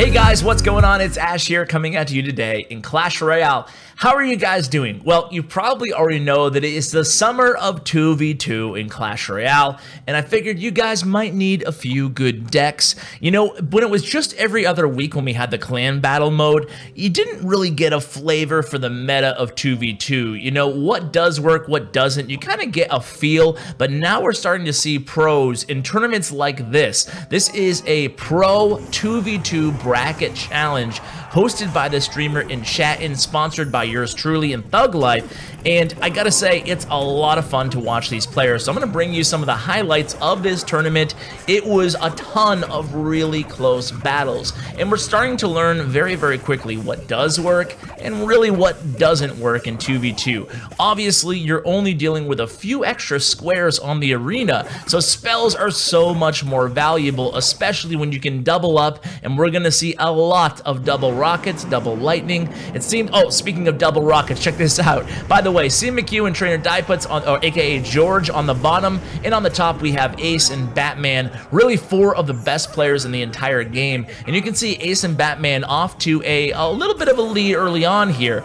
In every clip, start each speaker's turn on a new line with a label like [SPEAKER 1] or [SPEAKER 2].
[SPEAKER 1] Hey guys, what's going on? It's Ash here coming at you today in Clash Royale. How are you guys doing? Well, you probably already know that it is the summer of 2v2 in Clash Royale, and I figured you guys might need a few good decks. You know, when it was just every other week when we had the clan battle mode, you didn't really get a flavor for the meta of 2v2. You know, what does work, what doesn't, you kind of get a feel, but now we're starting to see pros in tournaments like this. This is a pro 2v2 bracket challenge hosted by the streamer in chat and sponsored by yours truly and Thug Life. And I gotta say, it's a lot of fun to watch these players. So I'm gonna bring you some of the highlights of this tournament. It was a ton of really close battles, and we're starting to learn very, very quickly what does work and really what doesn't work in 2v2. Obviously, you're only dealing with a few extra squares on the arena, so spells are so much more valuable, especially when you can double up, and we're gonna see a lot of double rockets, double lightning. It seemed, oh, speaking of double rockets, check this out. By the way, CMcHugh and Trainer Diputs, or aka George, on the bottom, and on the top we have Ace and Batman, really four of the best players in the entire game. And you can see Ace and Batman off to a little bit of a lead early on here.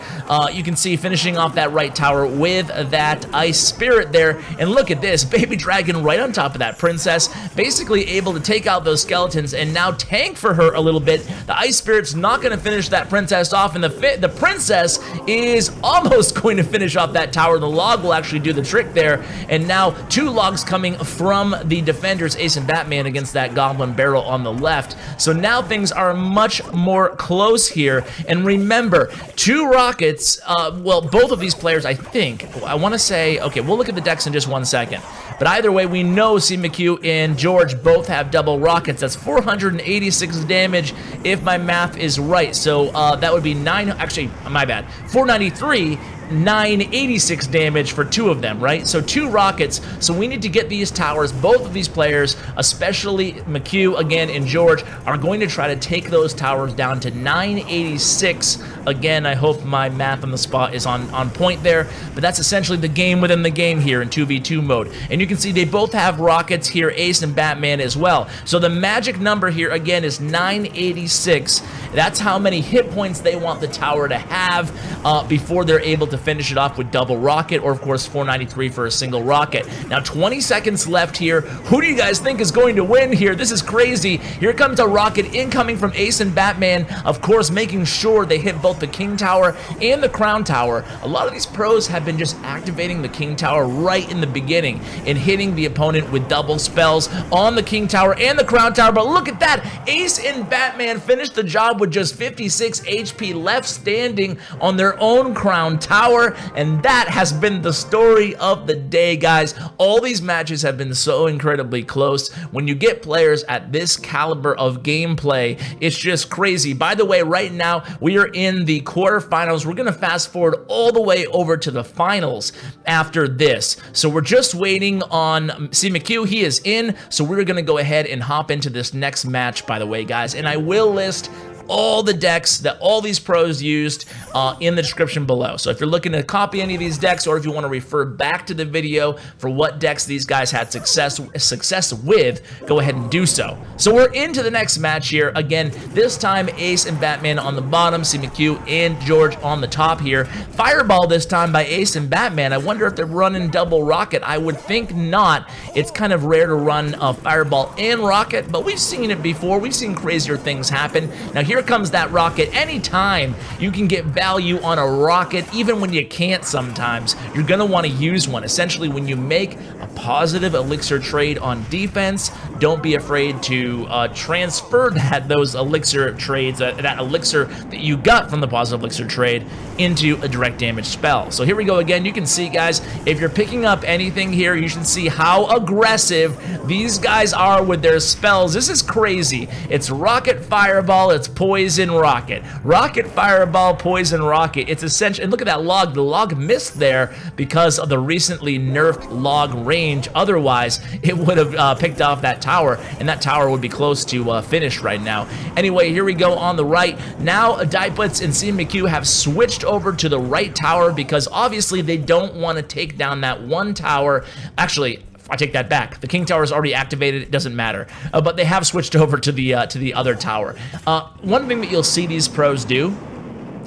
[SPEAKER 1] You can see finishing off that right tower with that Ice Spirit there, and look at this, Baby Dragon right on top of that Princess, basically able to take out those skeletons and now tank for her a little bit. The Ice Spirit's not going to finish that Princess off, and the Princess is almost going to finish off that tower. The log will actually do the trick there, and now two logs coming from the defenders, Ace and Batman, against that Goblin Barrel on the left. So now things are much more close here, and remember, two rockets, well, both of these players, I think, I want to say, okay, we'll look at the decks in just 1 second, but either way, we know CMcHugh and George both have double rockets. That's 486 damage if my math is right. So that would be 493, 986 damage for two of them, right? So two rockets. So we need to get these towers. Both of these players, especially McHugh again and George, are going to try to take those towers down to 986. Again, I hope my math on the spot is on point there, but that's essentially the game within the game here in 2v2 mode. And you can see they both have rockets here, Ace and Batman as well. So the magic number here again is 986. That's how many hit points they want the tower to have before they're able to finish it off with double rocket, or of course 493 for a single rocket. Now 20 seconds left here. Who do you guys think is going to win here? This is crazy. Here comes a rocket incoming from Ace and Batman, of course making sure they hit both the King Tower and the Crown Tower. A lot of these pros have been just activating the King Tower right in the beginning and hitting the opponent with double spells on the King Tower and the Crown Tower, but look at that. Ace and Batman finished the job with just 56 HP left standing on their own Crown Tower, and that has been the story of the day, guys. All these matches have been so incredibly close. When you get players at this caliber of gameplay, it's just crazy. By the way, right now we are in the quarterfinals. We're gonna fast forward all the way over to the finals after this. So we're just waiting on CMcHugh. He is in, so we're gonna go ahead and hop into this next match, by the way, guys, and I will list all the decks that all these pros used in the description below. So if you're looking to copy any of these decks, or if you want to refer back to the video for what decks these guys had success with, go ahead and do so. So we're into the next match here. Again, this time Ace and Batman on the bottom, CMcHugh and George on the top here. Fireball this time by Ace and Batman. I wonder if they're running double rocket. I would think not. It's kind of rare to run Fireball and rocket, but we've seen it before. We've seen crazier things happen. Now here comes that rocket. Anytime you can get value on a rocket, even when you can't sometimes, you're going to want to use one. Essentially, when you make a positive elixir trade on defense, don't be afraid to transfer those elixir trades, that elixir that you got from the positive elixir trade, into a direct damage spell. So here we go again. You can see, guys, if you're picking up anything here, you should see how aggressive these guys are with their spells. This is crazy. It's rocket, fireball, it's poison, rocket. Rocket, fireball, poison, rocket. It's essential. And look at that log. The log missed there because of the recently nerfed log range. Otherwise, it would have picked off that tower, and that tower would be close to finish right now. Anyway, here we go on the right. Now, Diputs and CMcHugh have switched over to the right tower because obviously they don't want to take down that one tower. Actually, I take that back. The king tower is already activated. It doesn't matter. But they have switched over to the other tower. One thing that you'll see these pros do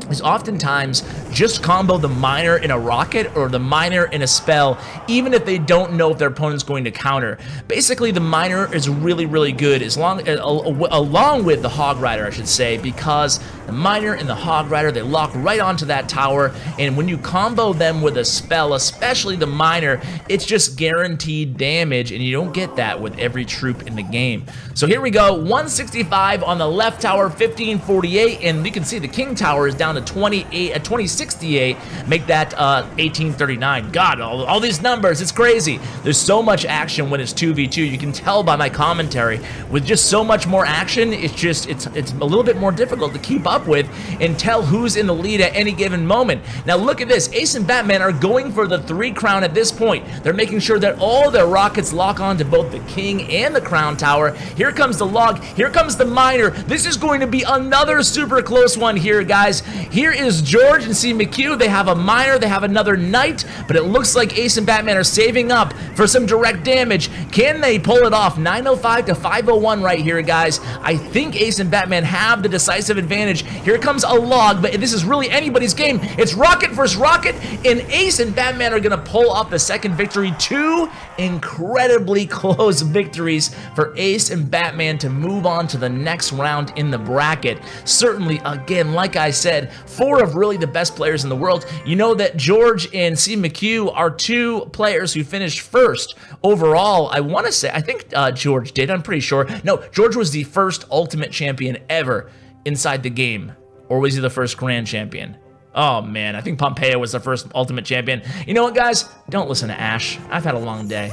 [SPEAKER 1] is oftentimes just combo the miner in a rocket or the miner in a spell, even if they don't know if their opponent's going to counter. Basically, the miner is really, really good along with the hog rider, I should say, because the miner and the hog rider, they lock right onto that tower, and when you combo them with a spell, especially the miner, it's just guaranteed damage, and you don't get that with every troop in the game. So here we go, 165 on the left tower, 1548, and you can see the king tower is down to 2068, make that 1839. God, all these numbers, it's crazy. There's so much action when it's 2v2. You can tell by my commentary. With just so much more action, it's a little bit more difficult to keep up with and tell who's in the lead at any given moment. Now look at this. Ace and Batman are going for the 3 crown at this point. They're making sure that all their rockets lock on to both the king and the crown tower. Here comes the log. Here comes the miner. This is going to be another super close one here, guys. Here is George and CMcHugh. They have a miner, they have another knight, but it looks like Ace and Batman are saving up for some direct damage. Can they pull it off? 905 to 501 right here, guys. I think Ace and Batman have the decisive advantage. Here comes a log, but this is really anybody's game. It's rocket versus rocket, and Ace and Batman are gonna pull off the second victory. 2 incredibly close victories for Ace and Batman to move on to the next round in the bracket. Certainly, again, like I said, 4 of really the best players in the world. You know that George and CMcHugh are 2 players who finished first overall. I want to say, I think George did, I'm pretty sure. No, George was the first Ultimate Champion ever inside the game. Or was he the first Grand Champion? Oh man, I think Pompeia was the first Ultimate Champion. You know what, guys? Don't listen to Ash. I've had a long day.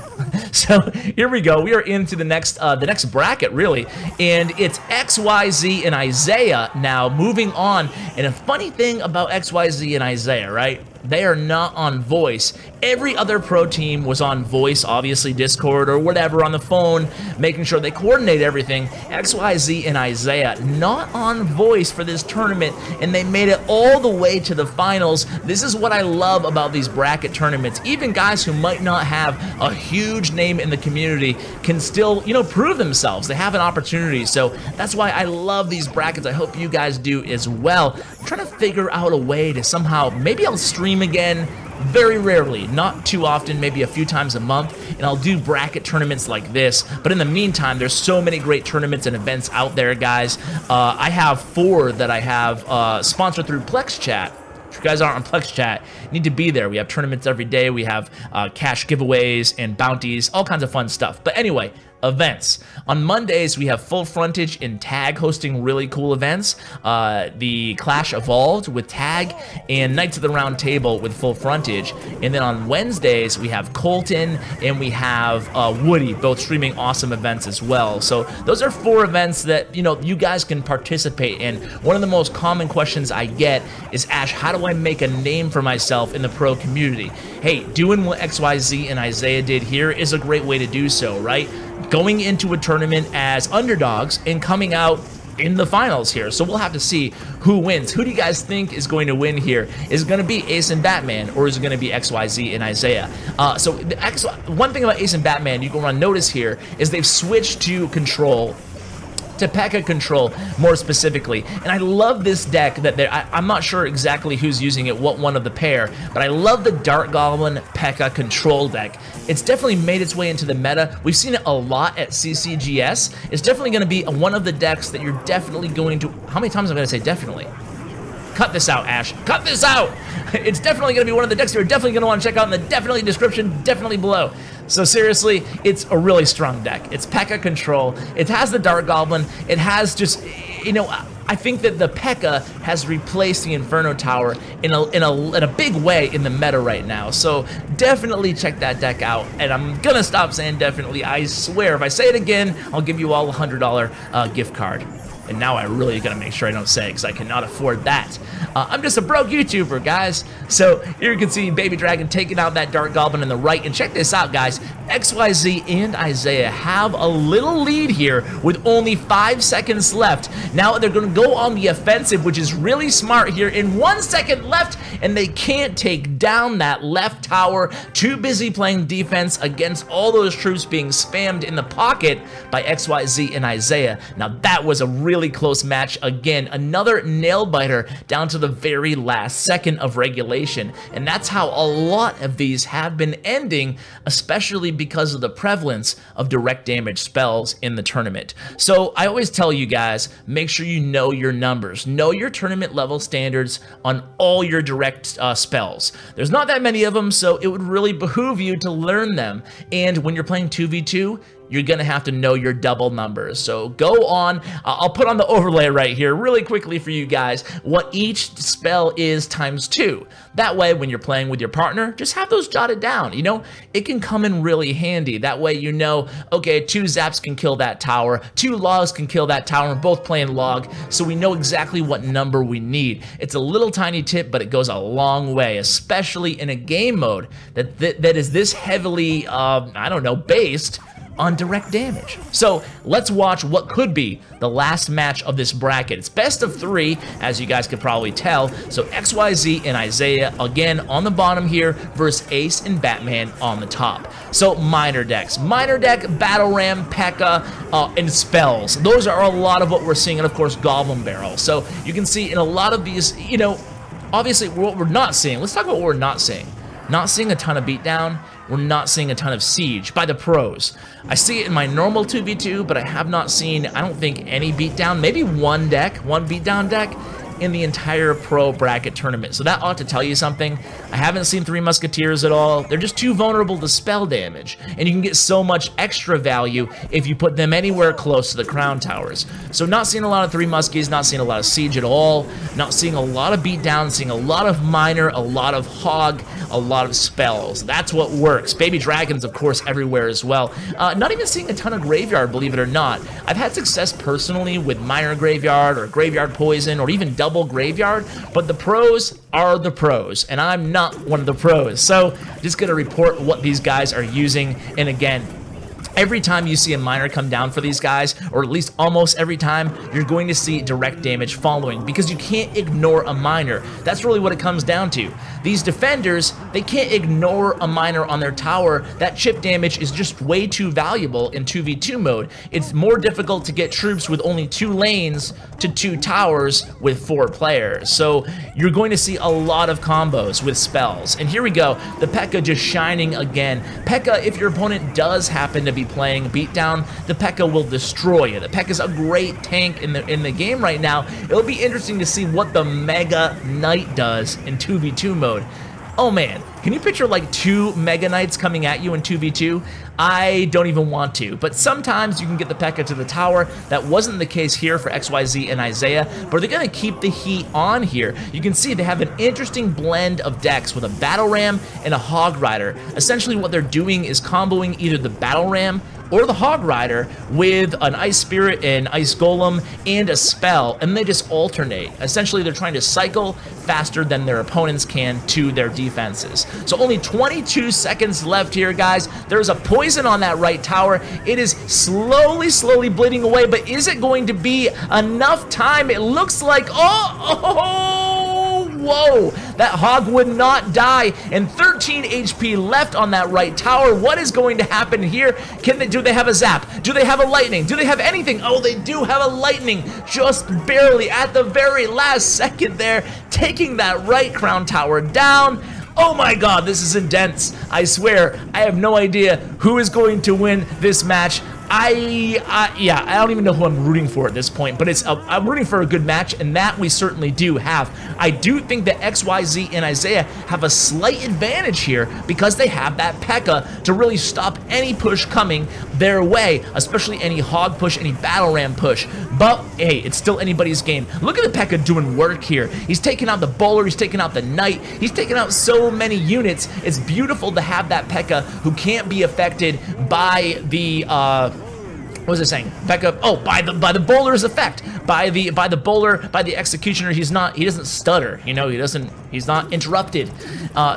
[SPEAKER 1] So here we go. We are into the next bracket, really, and it's XYZ and Isaiah now moving on. And a funny thing about XYZ and Isaiah, right? They are not on voice. Every other pro team was on voice, obviously Discord or whatever, on the phone, making sure they coordinate everything. XYZ and Isaiah not on voice for this tournament, and they made it all the way to the finals. This is what I love about these bracket tournaments. Even guys who might not have a huge name in the community can still, you know, prove themselves. They have an opportunity. So that's why I love these brackets. I hope you guys do as well. I'm trying to figure out a way to somehow, maybe I'll stream again, very rarely, not too often, maybe a few times a month, and I'll do bracket tournaments like this. But in the meantime, there's so many great tournaments and events out there, guys. I have 4 that I have sponsored through Plex Chat. If you guys aren't on Plex Chat, you need to be there. We have tournaments every day. We have cash giveaways and bounties, all kinds of fun stuff. But anyway, events. On Mondays, we have Full Frontage and Tag hosting really cool events. The Clash Evolved with Tag and Knights of the Round Table with Full Frontage. And then on Wednesdays, we have Colton and we have Woody, both streaming awesome events as well. So those are 4 events that, you know, you guys can participate in. One of the most common questions I get is, Ash, how do I make a name for myself in the pro community? Hey, doing what XYZ and Isaiah did here is a great way to do so, right? Going into a tournament as underdogs and coming out in the finals here. So we'll have to see who wins. Who do you guys think is going to win here? Is it going to be Ace and Batman, or is it going to be XYZ and Isaiah? So one thing about Ace and Batman you can want to notice here is they've switched to control, to P.E.K.K.A. control more specifically. And I love this deck that I'm not sure exactly who's using it, what one of the pair, but I love the Dart Goblin P.E.K.K.A. control deck. It's definitely made its way into the meta. We've seen it a lot at CCGS. It's definitely going to be one of the decks that you're definitely going to... How many times am I going to say definitely? Cut this out, Ash. Cut this out! It's definitely going to be one of the decks you're definitely going to want to check out in the definitely description, definitely below. So seriously, it's a really strong deck. It's P.E.K.K.A. control. It has the Dart Goblin. It has just, you know, I think that the P.E.K.K.A. has replaced the Inferno Tower in a big way in the meta right now. So definitely check that deck out. And I'm gonna stop saying definitely. I swear, if I say it again, I'll give you all a $100 gift card. And now I really gotta make sure I don't say it, because I cannot afford that. I'm just a broke YouTuber, guys. So here you can see Baby Dragon taking out that Dart Goblin in the right. And check this out, guys. XYZ and Isaiah have a little lead here with only 5 seconds left. Now they're going to go on the offensive, which is really smart here. In 1 second left, and they can't take down that left tower. Too busy playing defense against all those troops being spammed in the pocket by XYZ and Isaiah. Now that was a really close match. Again, another nail biter down to the very last second of regulation. And that's how a lot of these have been ending, especially because of the prevalence of direct damage spells in the tournament. So I always tell you guys, make sure you know your numbers. Know your tournament level standards on all your direct spells. There's not that many of them, so it would really behoove you to learn them. And when you're playing 2v2, you're going to have to know your double numbers. So go on. I'll put on the overlay right here really quickly for you guys what each spell is times 2. That way, when you're playing with your partner, just have those jotted down. You know, it can come in really handy. That way, you know, okay, 2 zaps can kill that tower, 2 logs can kill that tower, and both playing log, so we know exactly what number we need. It's a little tiny tip, but it goes a long way, especially in a game mode that is this heavily, I don't know, based on direct damage. So let's watch what could be the last match of this bracket. It's best of 3, as you guys could probably tell. So XYZ and Isaiah again on the bottom here versus Ace and Batman on the top. So minor decks, minor deck, Battle Ram, P.E.K.K.A, and spells. Those are a lot of what we're seeing, and of course Goblin Barrel. So you can see in a lot of these, you know, obviously what we're not seeing. Let's talk about what we're not seeing. Not seeing a ton of beatdown. We're not seeing a ton of siege by the pros. I see it in my normal 2v2, but I have not seen, I don't think, any beatdown. Maybe one beatdown deck in the entire pro bracket tournament. So that ought to tell you something. I haven't seen 3 Musketeers at all. They're just too vulnerable to spell damage, and you can get so much extra value if you put them anywhere close to the crown towers. So not seeing a lot of 3 Muskies, not seeing a lot of siege at all, not seeing a lot of beatdown, seeing a lot of minor, a lot of hog, a lot of spells. That's what works. Baby dragons, of course, everywhere as well. Not even seeing a ton of graveyard, believe it or not. I've had success personally with minor graveyard or graveyard poison or even double graveyard, but the pros are the pros, and I'm not one of the pros. So just gonna report what these guys are using. And again, every time you see a minor come down for these guys, or at least almost every time, you're going to see direct damage following, because you can't ignore a minor. That's really what it comes down to. These defenders, they can't ignore a minor on their tower. That chip damage is just way too valuable in 2v2 mode. It's more difficult to get troops with only 2 lanes to 2 towers with 4 players. So you're going to see a lot of combos with spells. And here we go, the P.E.K.K.A just shining again. P.E.K.K.A, if your opponent does happen to be playing beatdown, the P.E.K.K.A will destroy you. The P.E.K.K.A is a great tank in the game right now. It'll be interesting to see what the Mega Knight does in 2v2 mode. Oh man, can you picture like 2 Mega Knights coming at you in 2v2? I don't even want to, but sometimes you can get the P.E.K.K.A to the tower. That wasn't the case here for XYZ and Isaiah, but they're going to keep the heat on here. You can see they have an interesting blend of decks with a Battle Ram and a Hog Rider. Essentially what they're doing is comboing either the Battle Ram or the Hog Rider with an Ice Spirit and Ice Golem and a spell, and they just alternate. Essentially, they're trying to cycle faster than their opponents can to their defenses. So only 22 seconds left here, guys. There's a poison on that right tower. It is slowly bleeding away, but is it going to be enough time? It looks like, whoa, that hog would not die, and 13 HP left on that right tower. What is going to happen here? Do they have a zap? Do they have a lightning? Do they have anything? Oh, they do have a lightning, just barely at the very last second there, taking that right crown tower down. Oh my god, this is intense. I swear, I have no idea who is going to win this match. Yeah, I don't even know who I'm rooting for at this point, but I'm rooting for a good match, and that we certainly do have. I do think that XYZ and Isaiah have a slight advantage here because they have that P.E.K.K.A to really stop any push coming their way, especially any hog push, any battle ram push. But hey, it's still anybody's game. Look at the P.E.K.K.A doing work here. He's taking out the bowler, he's taking out the knight, he's taking out so many units. It's beautiful to have that P.E.K.K.A who can't be affected by the what was I saying? P.E.K.K.A, oh, by the bowler's effect. By the bowler, by the executioner, he doesn't stutter, you know, he doesn't He's not interrupted.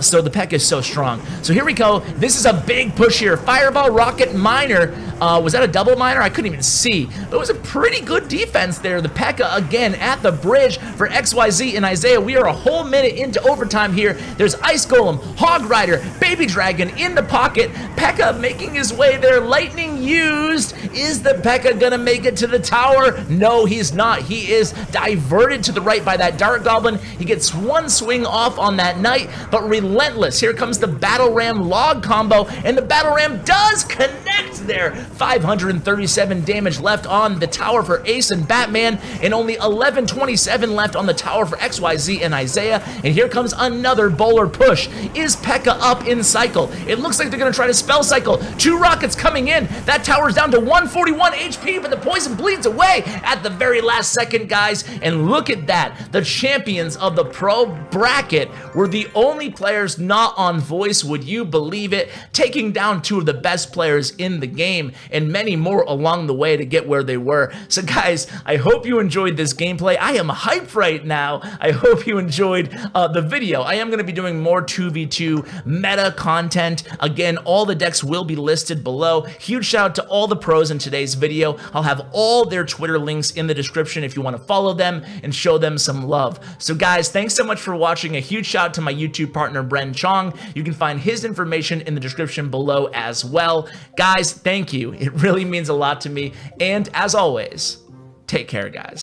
[SPEAKER 1] So the P.E.K.K.A is so strong. So here we go. This is a big push here. Fireball, Rocket, Miner. Was that a double Miner? I couldn't even see. But it was a pretty good defense there. The P.E.K.K.A again at the bridge for XYZ and Isaiah. We are a whole minute into overtime here. There's Ice Golem, Hog Rider, Baby Dragon in the pocket. P.E.K.K.A making his way there. Lightning used. Is the P.E.K.K.A gonna make it to the tower? No, he's not. He is diverted to the right by that Dart Goblin. He gets one swing off on that Knight, but relentless. Here comes the Battle Ram log combo, and the Battle Ram does connect there. 537 damage left on the tower for Ace and Batman, and only 1127 left on the tower for XYZ and Isaiah. And here comes another bowler push. Is P.E.K.K.A up in cycle? It looks like they're gonna try to spell cycle. 2 rockets coming in. That tower's down to 141 HP, but the poison bleeds away at the very last second, guys. And look at that. The champions of the pro bracket were the only players not on voice. Would you believe it? Taking down 2 of the best players in the game and many more along the way to get where they were. So guys, I hope you enjoyed this gameplay. I am hyped right now. I hope you enjoyed the video. I am going to be doing more 2v2 meta content. Again, all the decks will be listed below. Huge shout out to all the pros in today's video. I'll have all their Twitter links in the description if you want to follow them and show them some love. So guys, thanks so much for watching. A huge shout out to my YouTube partner, Bren Chong. You can find his information in the description below as well. Guys, thank you. It really means a lot to me. And as always, take care, guys.